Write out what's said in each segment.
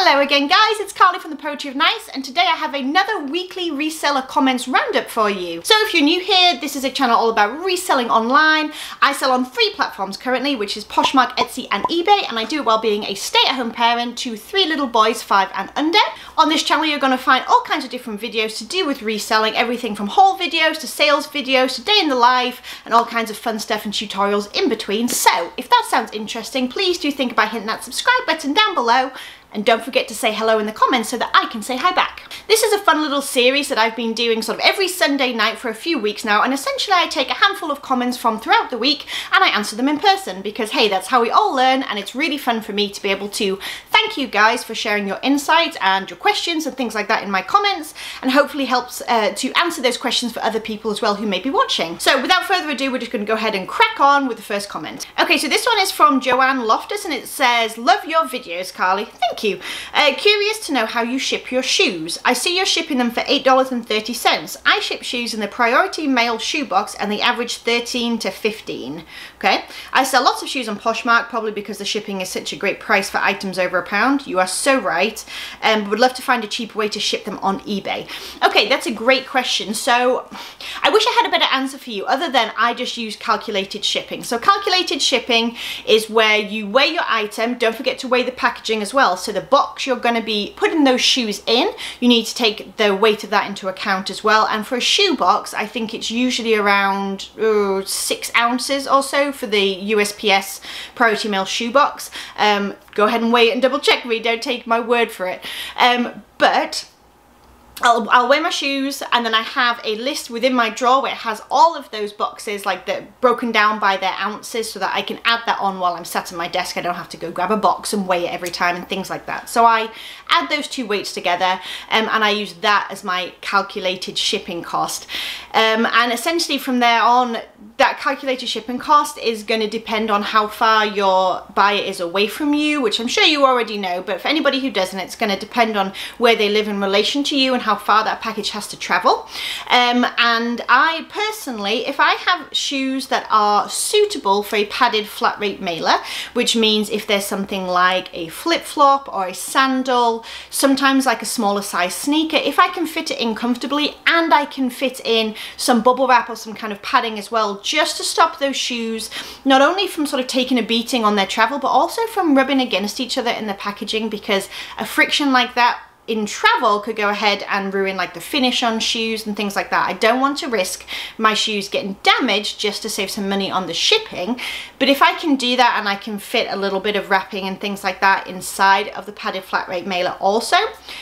Hello again guys, it's Carly from the Poetry of Nice, and today I have another weekly reseller comments roundup for you. So if you're new here, this is a channel all about reselling online. I sell on 3 platforms currently, which is Poshmark, Etsy and eBay, and I do it while being a stay-at-home parent to 3 little boys, 5 and under. On this channel you're going to find all kinds of different videos to do with reselling, everything from haul videos to sales videos to day in the life and all kinds of fun stuff and tutorials in between. So if that sounds interesting, please do think about hitting that subscribe button down below. And don't forget to say hello in the comments so that I can say hi back. This is a fun little series that I've been doing sort of every Sunday night for a few weeks now, and essentially I take a handful of comments from throughout the week and I answer them in person because hey, that's how we all learn, and it's really fun for me to be able to thank you guys for sharing your insights and your questions and things like that in my comments, and hopefully helps to answer those questions for other people as well who may be watching. So without further ado, we're just going to go ahead and crack on with the first comment. Okay, so this one is from Joanne Loftus and it says, "Love your videos, Carly." Thank you. Curious to know how you ship your shoes. I see you're shipping them for $8.30. I ship shoes in the priority mail shoebox and they average 13 to 15. Okay, I sell lots of shoes on Poshmark, probably because the shipping is such a great price for items over £1. You are so right. But would love to find a cheaper way to ship them on eBay. Okay, that's a great question. So I wish I had a better answer for you other than I just use calculated shipping. So calculated shipping is where you weigh your item. Don't forget to weigh the packaging as well. So the box you're going to be putting those shoes in, you need to take the weight of that into account as well. And for a shoe box, I think it's usually around 6 ounces or so for the USPS priority mail shoe box. Go ahead and weigh it and double check me, don't take my word for it. But I'll weigh my shoes, and then I have a list within my drawer where it has all of those boxes, like they're broken down by their ounces, so that I can add that on while I'm sat at my desk. I don't have to go grab a box and weigh it every time and things like that. So I add those 2 weights together and I use that as my calculated shipping cost. And essentially from there on, that calculated shipping cost is going to depend on how far your buyer is away from you, which I'm sure you already know, but for anybody who doesn't, it's going to depend on where they live in relation to you and how far that package has to travel. And I personally, if I have shoes that are suitable for a padded flat rate mailer, which means if there's something like a flip-flop or a sandal, sometimes like a smaller size sneaker, if I can fit it in comfortably and I can fit in some bubble wrap or some kind of padding as well, just to stop those shoes not only from sort of taking a beating on their travel, but also from rubbing against each other in the packaging, because a friction like that in travel could go ahead and ruin like the finish on shoes and things like that. I don't want to risk my shoes getting damaged just to save some money on the shipping. But if I can do that and I can fit a little bit of wrapping and things like that inside of the padded flat rate mailer, also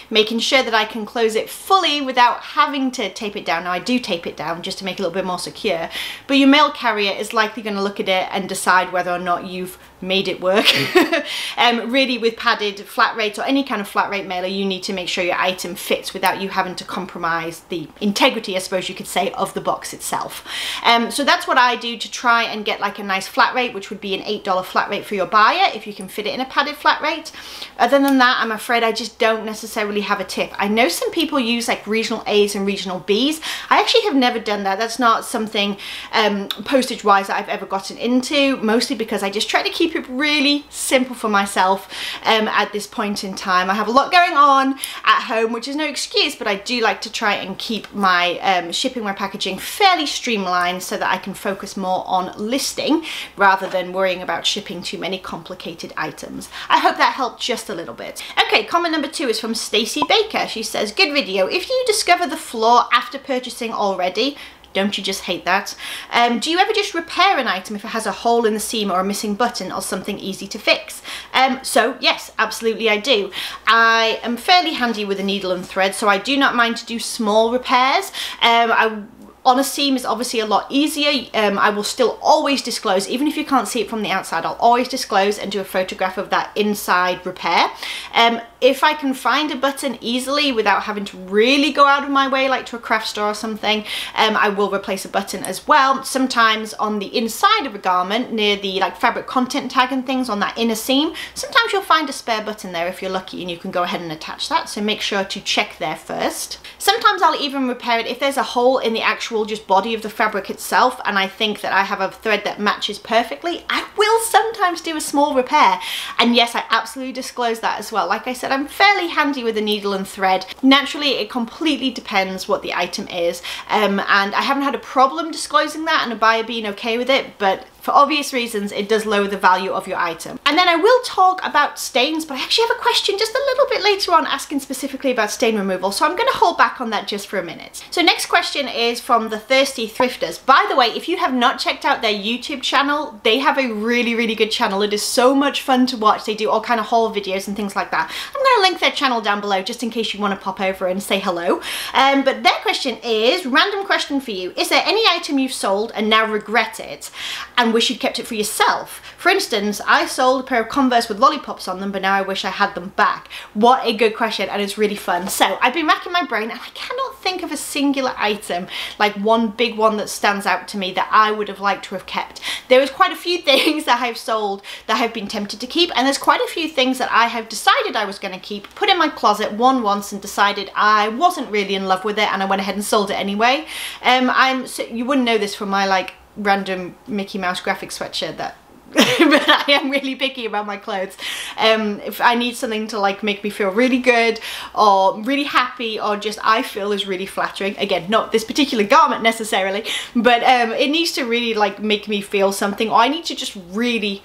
making sure that I can close it fully without having to tape it down. Now I do tape it down just to make it a little bit more secure, but your mail carrier is likely going to look at it and decide whether or not you've made it work. Really, with padded flat rates or any kind of flat rate mailer, you need to make sure your item fits without you having to compromise the integrity, I suppose you could say, of the box itself. So that's what I do to try and get like a nice flat rate, which would be an $8 flat rate for your buyer if you can fit it in a padded flat rate. Other than that, I'm afraid I just don't necessarily have a tip. I know some people use like regional A's and regional B's. I actually have never done that. That's not something postage wise that I've ever gotten into, mostly because I just try to keep it really simple for myself at this point in time. I have a lot going on at home, which is no excuse, but I do like to try and keep my shipping, my packaging fairly streamlined so that I can focus more on listing rather than worrying about shipping too many complicated items. I hope that helped just a little bit. Okay, comment number 2 is from Stacy Baker. She says, "Good video. If you discover the flaw after purchasing already, don't you just hate that? Do you ever just repair an item if it has a hole in the seam or a missing button or something easy to fix?" So yes, absolutely I do. I am fairly handy with a needle and thread, so I do not mind to do small repairs. On a seam is obviously a lot easier. I will still always disclose, even if you can't see it from the outside, I'll always disclose and do a photograph of that inside repair. If I can find a button easily without having to really go out of my way, like to a craft store or something, I will replace a button as well. Sometimes on the inside of a garment, near the like fabric content tag and things on that inner seam, sometimes you'll find a spare button there if you're lucky, and you can go ahead and attach that, so make sure to check there first. Sometimes I'll even repair it if there's a hole in the actual actual just body of the fabric itself and I think that I have a thread that matches perfectly, I will sometimes do a small repair. And yes, I absolutely disclose that as well. Like I said, I'm fairly handy with a needle and thread. Naturally, it completely depends what the item is, and I haven't had a problem disclosing that and a buyer being okay with it, but for obvious reasons, it does lower the value of your item. And then I will talk about stains, but I actually have a question just a little bit later on asking specifically about stain removal, so I'm going to hold back on that just for a minute. So next question is from the Thirsty Thrifters. By the way, if you have not checked out their YouTube channel, they have a really good channel. It is so much fun to watch. They do all kind of haul videos and things like that. I'm going to link their channel down below just in case you want to pop over and say hello. But their question is, random question for you, is there any item you've sold and now regret it and wish you'd kept it for yourself? For instance, I sold a pair of Converse with lollipops on them, but now I wish I had them back. What a good question, and it's really fun. So I've been racking my brain and I cannot think of a singular item, like one big one that stands out to me that I would have liked to have kept. There is quite a few things that I've sold that I've been tempted to keep, and there's quite a few things that I have decided I was going to keep, put in my closet, won once and decided I wasn't really in love with it, and I went ahead and sold it anyway. So you wouldn't know this from my like random Mickey Mouse graphic sweatshirt that but I am really picky about my clothes. If I need something to like make me feel really good or really happy or just I feel is really flattering, again, not this particular garment necessarily, but it needs to really like make me feel something, or I need to just really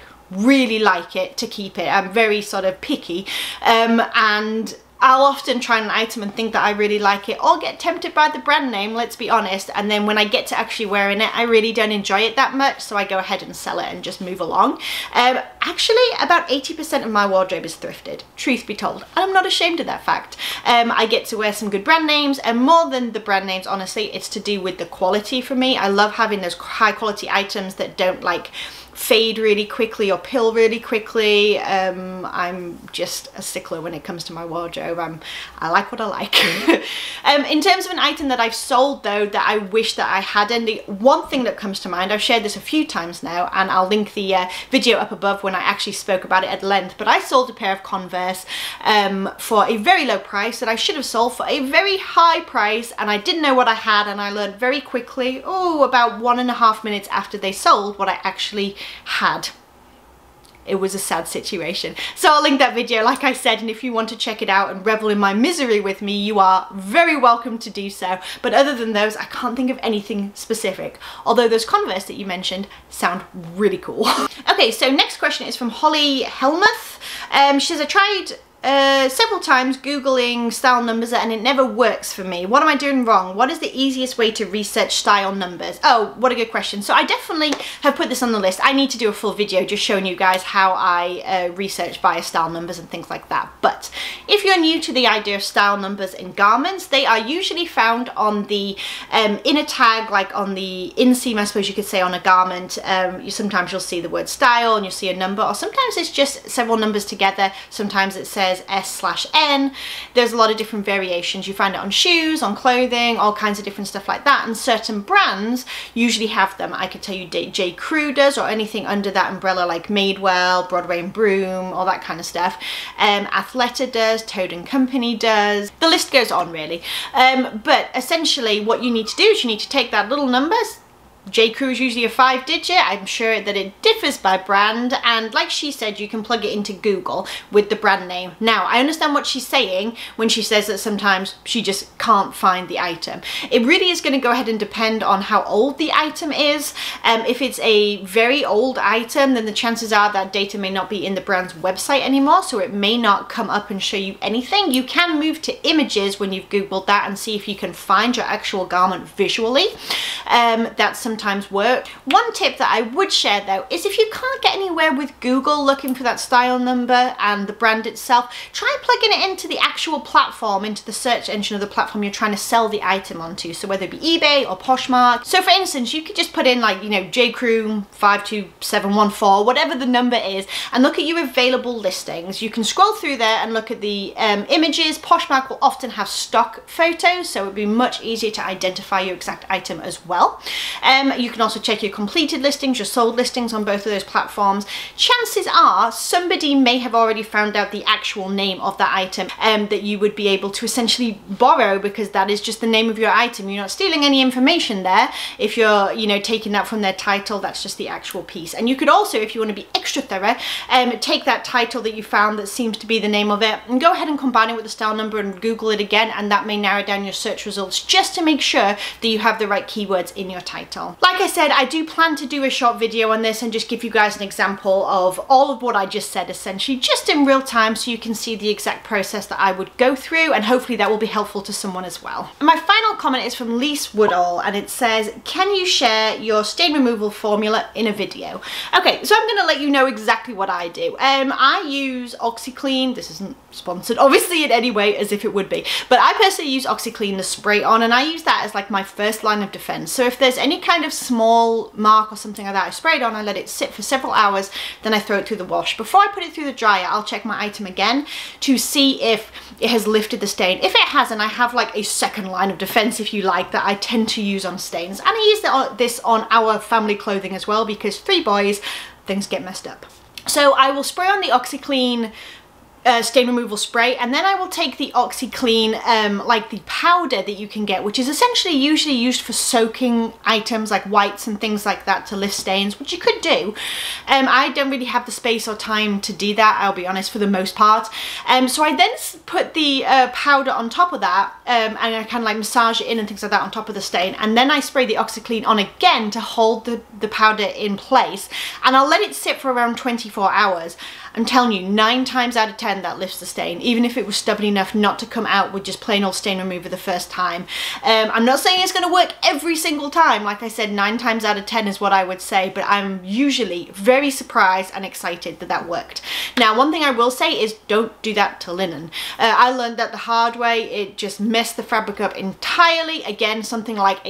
like it to keep it. I'm very sort of picky, and I'll often try an item and think that I really like it, or get tempted by the brand name, let's be honest, and then when I get to actually wearing it, I really don't enjoy it that much, so I go ahead and sell it and just move along. Actually, about 80% of my wardrobe is thrifted, truth be told, and I'm not ashamed of that fact. I get to wear some good brand names, and more than the brand names, honestly, it's to do with the quality for me. I love having those high quality items that don't like fade really quickly or pill really quickly. I'm just a stickler when it comes to my wardrobe. I like what I like. In terms of an item that I've sold though that I wish that I hadn't, the one thing that comes to mind, I've shared this a few times now and I'll link the video up above when I actually spoke about it at length, but I sold a pair of Converse for a very low price that I should have sold for a very high price, and I didn't know what I had, and I learned very quickly, about 1.5 minutes after they sold, what I actually had. It was a sad situation. So I'll link that video, like I said, and if you want to check it out and revel in my misery with me, you are very welcome to do so. But other than those, I can't think of anything specific, although those Converse that you mentioned sound really cool. Okay, so next question is from Holly Helmuth. She says, I tried several times googling style numbers and it never works for me. What am I doing wrong? What is the easiest way to research style numbers? Oh, what a good question. So I definitely have put this on the list. I need to do a full video just showing you guys how I research buyer style numbers and things like that. But if you're new to the idea of style numbers in garments, they are usually found on the inner tag, like on the inseam, I suppose you could say, on a garment. Sometimes you'll see the word style and you'll see a number, or sometimes it's just several numbers together. Sometimes it says S/N. There's a lot of different variations. You find it on shoes, on clothing, all kinds of different stuff like that, and certain brands usually have them. I could tell you J. Crew does, or anything under that umbrella like Madewell, Broadway and Broom, all that kind of stuff. Athleta does, Toad & Company does. The list goes on really. But essentially what you need to do is you need to take that little number. J. Crew is usually a 5-digit. I'm sure that it differs by brand, and like she said, you can plug it into Google with the brand name. Now, I understand what she's saying when she says that sometimes she just can't find the item. It really is going to go ahead and depend on how old the item is. If it's a very old item, then the chances are that data may not be in the brand's website anymore, so it may not come up and show you anything. You can move to images when you've Googled that and see if you can find your actual garment visually. That's sometimes work. One tip that I would share though is if you can't get anywhere with Google looking for that style number and the brand itself, try plugging it into the actual platform, into the search engine of the platform you're trying to sell the item onto. So whether it be eBay or Poshmark. So for instance, you could just put in like, J. Crew 52714, whatever the number is, and look at your available listings. You can scroll through there and look at the images. Poshmark will often have stock photos, so it'd be much easier to identify your exact item as well. You can also check your completed listings, your sold listings on both of those platforms. Chances are somebody may have already found out the actual name of that item that you would be able to essentially borrow, because that is just the name of your item. You're not stealing any information there. If you're, you know, taking that from their title, that's just the actual piece. And you could also, if you want to be extra thorough, take that title that you found that seems to be the name of it and go ahead and combine it with the style number and Google it again, and that may narrow down your search results just to make sure that you have the right keywords in your title. Like I said, I do plan to do a short video on this and just give you guys an example of all of what I just said, essentially just in real time, so you can see the exact process that I would go through, and hopefully that will be helpful to someone as well. And my final comment is from Lise Woodall, and it says, can you share your stain removal formula in a video? Okay, so I'm going to let you know exactly what I do. I use OxyClean. This isn't sponsored obviously in any way, as if it would be, but I personally use OxyClean, the spray on, and I use that as like my first line of defense. So if there's any kind of small mark or something like that, I spray it on, I let it sit for several hours, then I throw it through the wash. Before I put it through the dryer, I'll check my item again to see if it has lifted the stain. If it hasn't, I have like a second line of defense, if you like, that I tend to use on stains. And I use this on our family clothing as well, because 3 boys, things get messed up. So I will spray on the OxyClean stain removal spray, and then I will take the OxyClean like the powder that you can get, which is essentially usually used for soaking items like whites and things like that to lift stains, which you could do. I don't really have the space or time to do that, I'll be honest, for the most part. So I then put the powder on top of that, and I kind of like massage it in and things like that on top of the stain, and then I spray the OxyClean on again to hold the powder in place, and I'll let it sit for around 24 hours. I'm telling you, 9 times out of 10 that lifts the stain, even if it was stubborn enough not to come out with just plain old stain remover the first time. I'm not saying it's going to work every single time. Like I said, 9 times out of 10 is what I would say, but I'm usually very surprised and excited that that worked. Now, one thing I will say is don't do that to linen. I learned that the hard way. It just messed the fabric up entirely. Again, something like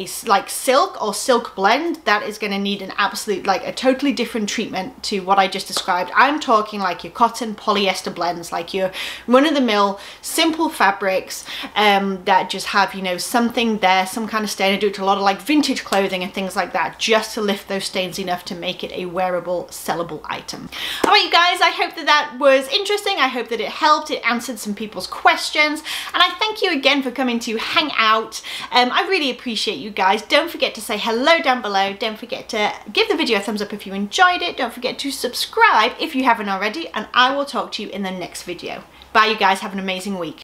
silk or silk blend, that is going to need an absolute, like a totally different treatment to what I just described. I'm talking like your cotton polyester blends, like your run-of-the-mill simple fabrics that just have, you know, something there, some kind of stain. I do it to a lot of like vintage clothing and things like that, just to lift those stains enough to make it a wearable, sellable item. All right, you guys, I hope that that was interesting. I hope that it helped. It answered some people's questions, and I thank you again for coming to hang out. I really appreciate you guys. Don't forget to say hello down below. Don't forget to give the video a thumbs up if you enjoyed it. Don't forget to subscribe if you haven't already, and I will talk to you in the next video. Bye, you guys. Have an amazing week.